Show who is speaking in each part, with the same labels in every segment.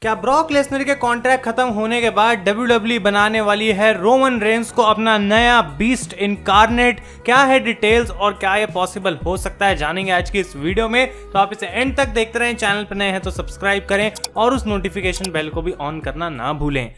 Speaker 1: क्या Brock Lesnar के contract खत्म होने के बाद WWE बनाने वाली है रोमन रेंस को अपना नया बीस्ट इनकार्नेट? क्या है डिटेल्स और क्या ये पॉसिबल हो सकता है, जानेंगे आज की इस वीडियो में। तो आप इसे एंड तक देखते रहें। चैनल पर नए हैं तो सब्सक्राइब करें और उस नोटिफिकेशन बेल को भी ऑन करना ना भूलें।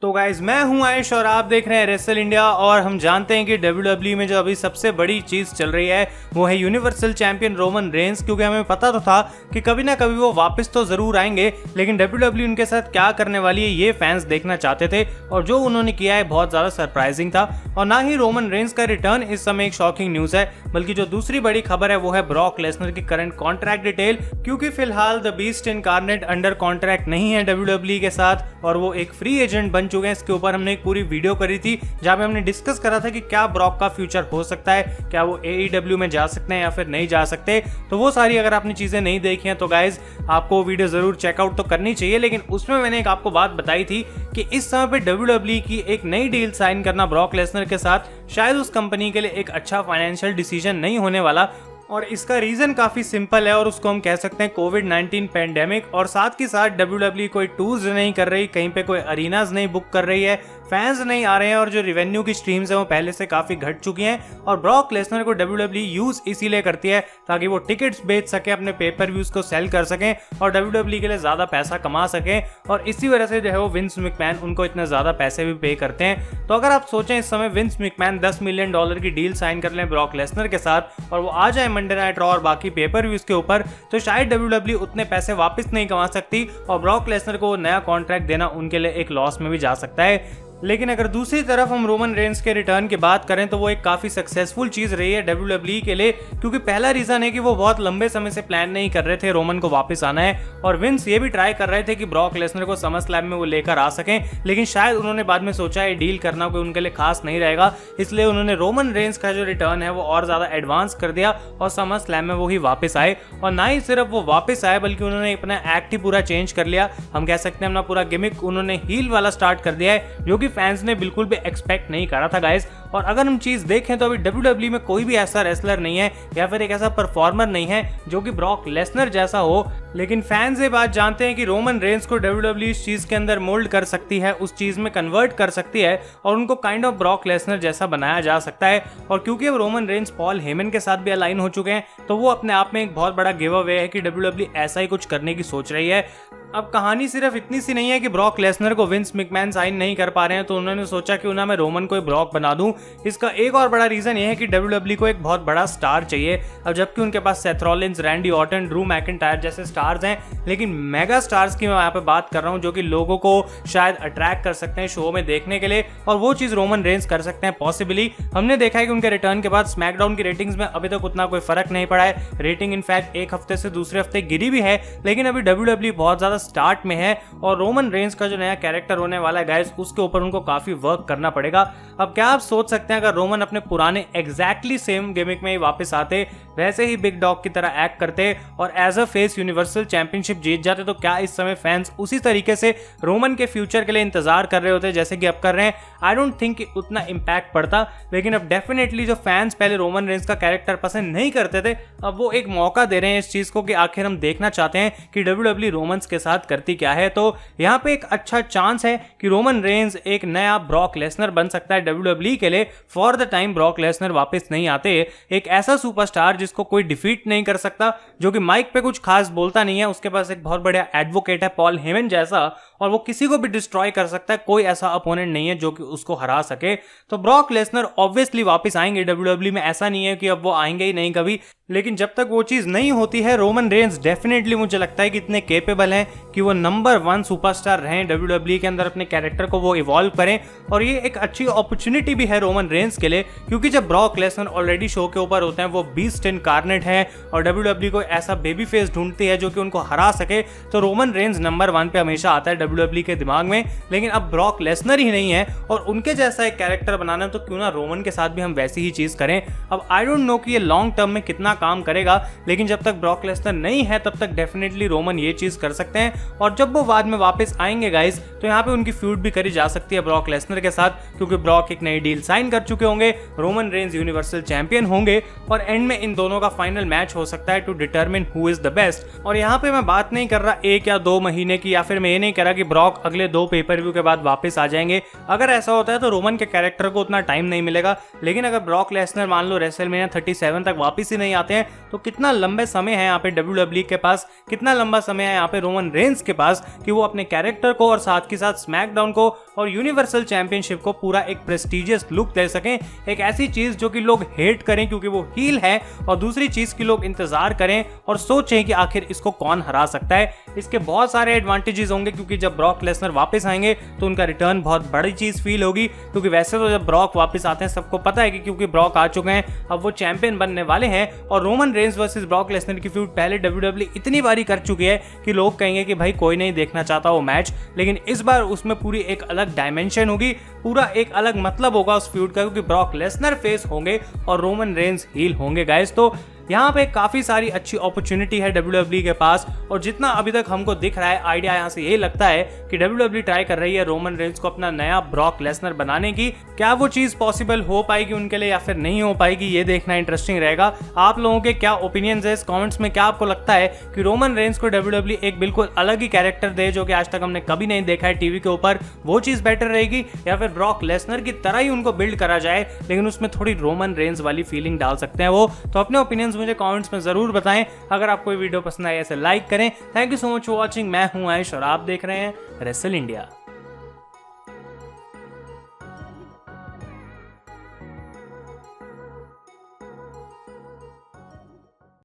Speaker 1: तो गाइज, मैं हूं आयुष और आप देख रहे हैं रेसल इंडिया। और हम जानते हैं कि WWE में जो अभी सबसे बड़ी चीज चल रही है वो है यूनिवर्सल चैंपियन रोमन रेंस, क्योंकि हमें पता तो था कि कभी ना कभी वो वापस तो जरूर आएंगे, लेकिन WWE उनके साथ क्या करने वाली है ये फैंस देखना चाहते थे। और जो उन्होंने किया है बहुत ज्यादा सरप्राइजिंग था। और ना ही रोमन रेंस का रिटर्न इस समय एक शॉकिंग न्यूज है, बल्कि जो दूसरी बड़ी खबर है वो है ब्रॉक लेसनर की करंट कॉन्ट्रैक्ट डिटेल। क्योंकि फिलहाल the beast incarnate under contract नहीं है WWE के साथ और वो एक फ्री एजेंट बन चुके हैं। इसके ऊपर हमने एक पूरी वीडियो करी थी जहां पे हमने डिस्कस करा था कि क्या ब्रॉक का फ्यूचर हो सकता है, क्या वो AEW में जा सकते हैं या फिर नहीं जा सकते। तो वो सारी अगर आपने चीजें नहीं देखी हैं तो गाइज आपको वीडियो जरूर चेकआउट तो करनी चाहिए। लेकिन उसमें मैंने एक आपको बात बताई थी कि इस समय पे WWE की एक नई डील साइन करना ब्रॉक लेसनर के साथ शायद उस कंपनी के लिए एक अच्छा फाइनेंशियल डिसीजन नहीं होने वाला। और इसका रीजन काफी सिंपल है और उसको हम कह सकते हैं कोविड-19 पैंडेमिक। और साथ ही साथ WWE कोई टूर्स नहीं कर रही, कहीं पे कोई अरीनाज नहीं बुक कर रही है, फैंस नहीं आ रहे हैं और जो रेवेन्यू की स्ट्रीम्स है वो पहले से काफी घट चुकी हैं। और ब्रॉक लेसनर को WWE यूज इसीलिए करती है ताकि वो टिकट्स बेच सके, अपने पेपर व्यूज को सेल कर सकें और WWE के लिए ज्यादा पैसा कमा सकें। और इसी वजह से जो है वो विंस मैकमैन उनको इतने ज्यादा पैसे भी पे करते हैं। तो अगर आप सोचें इस समय विंस मैकमैन $10 मिलियन की डील साइन कर लें ब्रॉक लेसनर के साथ और वो आ जाए मंडे नाइट रॉ और बाकी पेपर व्यूज के ऊपर, तो शायद WWE उतने पैसे वापस नहीं कमा सकती और ब्रॉक लेसनर को नया कॉन्ट्रैक्ट देना उनके लिए एक लॉस में भी जा सकता है। लेकिन अगर दूसरी तरफ हम रोमन रेंस के रिटर्न की बात करें तो वो एक काफी सक्सेसफुल चीज रही है WWE के लिए। क्योंकि पहला रीजन है कि वो बहुत लंबे समय से प्लान नहीं कर रहे थे रोमन को वापस आना है और विंस ये भी ट्राई कर रहे थे कि ब्रॉक लेसनर को समर स्लैम में वो लेकर आ सकें, लेकिन शायद उन्होंने बाद में सोचा है डील करना कोई उनके लिए खास नहीं रहेगा, इसलिए उन्होंने रोमन रेंस का जो रिटर्न है वो और ज्यादा एडवांस कर दिया और समर स्लैम में वो ही वापस आए। और ना ही सिर्फ वो वापस आए बल्कि उन्होंने अपना एक्ट ही पूरा चेंज कर लिया। हम कह सकते हैं अपना पूरा गिमिक उन्होंने हील वाला स्टार्ट कर दिया है, जो कि फैंस ने बिल्कुल भी एक्सपेक्ट नहीं करा था गाइस। और अगर हम चीज देखें तो अभी WWE में कोई भी ऐसा रेसलर नहीं है या फिर एक ऐसा परफॉर्मर नहीं है जो कि ब्रॉक लेसनर जैसा हो। लेकिन फैंस ये बात जानते हैं कि रोमन रेंस को WWE इस चीज के अंदर मोल्ड कर सकती है, उस चीज में कन्वर्ट कर सकती है और उनको काइंड ऑफ ब्रॉक लेसनर जैसा बनाया जा सकता है। और क्योंकि अब रोमन रेंस पॉल हेमन के साथ भी अलाइन हो चुके हैं तो वो अपने आप में एक बहुत बड़ा गिव अवे है कि WWE ऐसा ही कुछ करने की सोच रही है। अब कहानी सिर्फ इतनी सी नहीं है कि ब्रॉक लेसनर को विंस मैकमैन साइन नहीं कर पा रहे हैं तो उन्होंने सोचा क्यों ना मैं रोमन को ब्रॉक बना दूं। इसका एक और बड़ा रीजन ये है कि WWE को एक बहुत बड़ा स्टार चाहिए। अब जबकि उनके पास Seth Rollins, Randy Orton, Drew McIntyre जैसे स्टार्स हैं, लेकिन मेगा स्टार्स की मैं यहाँ पे बात कर रहा हूँ जो कि लोगों को शायद अट्रैक्ट कर सकते हैं शो में देखने के लिए। और वो चीज रोमन रेंस कर सकते हैं पॉसिबली। हमने देखा है कि उनके रिटर्न के बाद स्मैकडाउन की रेटिंग्स में अभी तक उतना कोई फर्क नहीं पड़ा है। रेटिंग इनफैक्ट एक हफ्ते से दूसरे हफ्ते गिरी भी है, लेकिन अभी WWE बहुत ज्यादा स्टार्ट में है और रोमन रेंस का जो नया कैरेक्टर होने वाला है गाइस उसके ऊपर उनको काफी वर्क करना पड़ेगा। अब क्या आप सोच सकते हैं अगर रोमन अपने पुराने एग्जैक्टली सेम गिमिक में ही वापस आते, वैसे ही बिग डॉग की तरह एक्ट करते और as a face universal championship जीत जाते, तो क्या इस समय फैंस उसी तरीके से रोमन के फ्यूचर के लिए इंतजार कर रहे होते जैसे कि अब कर रहे हैं? आई डोंट थिंक कि उतना इंपैक्ट पड़ता। लेकिन अब डेफिनेटली जो फैंस पहले रोमन रेंस का कैरेक्टर पसंद नहीं करते थे, अब वो एक मौका दे रहे हैं इस चीज को कि आखिर हम देखना चाहते हैं कि WWE रोमन्स के साथ करती क्या है। तो यहाँ पे एक अच्छा चांस है कि रोमन रेंस एक नया ब्रॉक लेसनर बन सकता है WWE के लिए। For the time Brock Lesnar वापस नहीं आते, एक ऐसा सुपरस्टार जिसको कोई डिफीट नहीं कर सकता, जो कि माइक पे कुछ खास बोलता नहीं है, उसके पास एक बहुत बढ़िया एडवोकेट है पॉल हेमन जैसा और वो किसी को भी डिस्ट्रॉय कर सकता है, कोई ऐसा अपोनेंट नहीं है जो कि उसको हरा सके। तो ब्रॉक लेसनर ऑब्वियसली वापस आएंगे WWE में, ऐसा नहीं है कि अब वो आएंगे ही नहीं कभी। लेकिन जब तक वो चीज नहीं होती है रोमन रेंस डेफिनेटली मुझे लगता है कि इतने केपेबल हैं कि वो नंबर 1 सुपरस्टार रहें WWE के अंदर, अपने कैरेक्टर को वो इवॉल्व करें। और ये एक अच्छी अपॉर्चुनिटी भी है रोमन रेंस के लिए, क्योंकि जब ब्रॉक लेसनर ऑलरेडी शो के ऊपर होते हैं, वो बीस्ट इनकार्नेट है और WWE को ऐसा बेबी फेस ढूंढती है जो कि उनको हरा सके, तो रोमन रेंस नंबर 1 पे हमेशा आता है WWE के दिमाग में, लेकिन अब ब्रॉक लेसनर ही नहीं है और उनके जैसा एक कैरेक्टर बनाना है, तो क्यों ना रोमन के साथ भी हम वैसी ही चीज करें। अब आई डोंट नो कि ये लॉन्ग टर्म में कितना काम करेगा, लेकिन जब तक ब्रॉक लेसनर नहीं है तब तक डेफिनेटली रोमन ये चीज कर सकते हैं। और जब वो बाद में वापस आएंगे गाइस, तो यहाँ पे उनकी फ्यूड भी करी जा सकती है ब्रॉक लेसनर के साथ, क्योंकि ब्रॉक एक नई डील साइन कर चुके होंगे, रोमन रेंज यूनिवर्सल चैंपियन होंगे और एंड में इन दोनों का फाइनल मैच हो सकता है to determine who is the best. और यहाँ पे मैं बात नहीं कर रहा 1 या 2 महीने की, या फिर मैं ये नहीं कह रहा कि ब्रॉक अगले 2 पेपर व्यू के बाद वापस आ जाएंगे। अगर ऐसा होता है तो रोमन के कैरेक्टर को उतना टाइम नहीं मिलेगा, लेकिन अगर ब्रॉक लेसनर मान लो रेसलमेनिया 37 तक वापस ही नहीं आते हैं, तो कितना लंबे समय है यहाँ पे WWE के पास, कितना लंबा समय है यहाँ पे रोमन रेंज के पास कि वो अपने कैरेक्टर को और साथ के साथ स्मैकडाउन को और यूनिवर्सल चैंपियनशिप को पूरा एक प्रेस्टिजियस लुक दे सकें, एक ऐसी चीज जो कि लोग हेट करें क्योंकि वो हील है, और दूसरी चीज की लोग इंतजार करें और सोचें कि आखिर इसको कौन हरा सकता है। इसके बहुत सारे एडवांटेजेस होंगे, क्योंकि जब ब्रॉक लेसनर वापस आएंगे तो उनका रिटर्न बहुत बड़ी चीज फील होगी, क्योंकि वैसे तो जब ब्रॉक वापस आते हैं सबको पता है कि क्योंकि ब्रॉक आ चुके हैं अब वो चैंपियन बनने वाले हैं, और Roman Reigns versus Brock Lesnar की फ्यूड पहले WWE इतनी बारी कर चुकी है कि लोग कहेंगे कि भाई कोई नहीं देखना चाहता वो मैच, लेकिन इस बार उसमें पूरी एक अलग डायमेंशन होगी, पूरा एक अलग मतलब होगा उस फ्यूड का, क्योंकि ब्रॉक लेसनर फेस होंगे और रोमन रेंज हील होंगे गाइस। तो यहाँ पे काफी सारी अच्छी अपॉर्चुनिटी है WWE के पास, और जितना अभी तक हमको दिख रहा है आइडिया यहाँ से यही लगता है कि WWE ट्राई कर रही है रोमन रेंज को अपना नया ब्रॉक लेसनर बनाने की। क्या वो चीज पॉसिबल हो पाएगी उनके लिए या फिर नहीं हो पाएगी, ये देखना इंटरेस्टिंग रहेगा। आप लोगों के क्या ओपिनियंस है इस कमेंट्स में, क्या आपको लगता है कि रोमन रेंज को WWE एक बिल्कुल अलग ही कैरेक्टर दे जो कि आज तक हमने कभी नहीं देखा है टीवी के ऊपर, वो चीज बेटर रहेगी, या फिर ब्रॉक लेसनर की तरह ही उनको बिल्ड करा जाए लेकिन उसमें थोड़ी रोमन रेंज वाली फीलिंग डाल सकते हैं वो। तो अपने ओपिनियंस मुझे कमेंट्स में जरूर बताएं। अगर आपको ये वीडियो पसंद आए ऐसे लाइक करें। Thank you so much for watching. मैं हूं आयुष और आप देख रहे हैं रेसल इंडिया।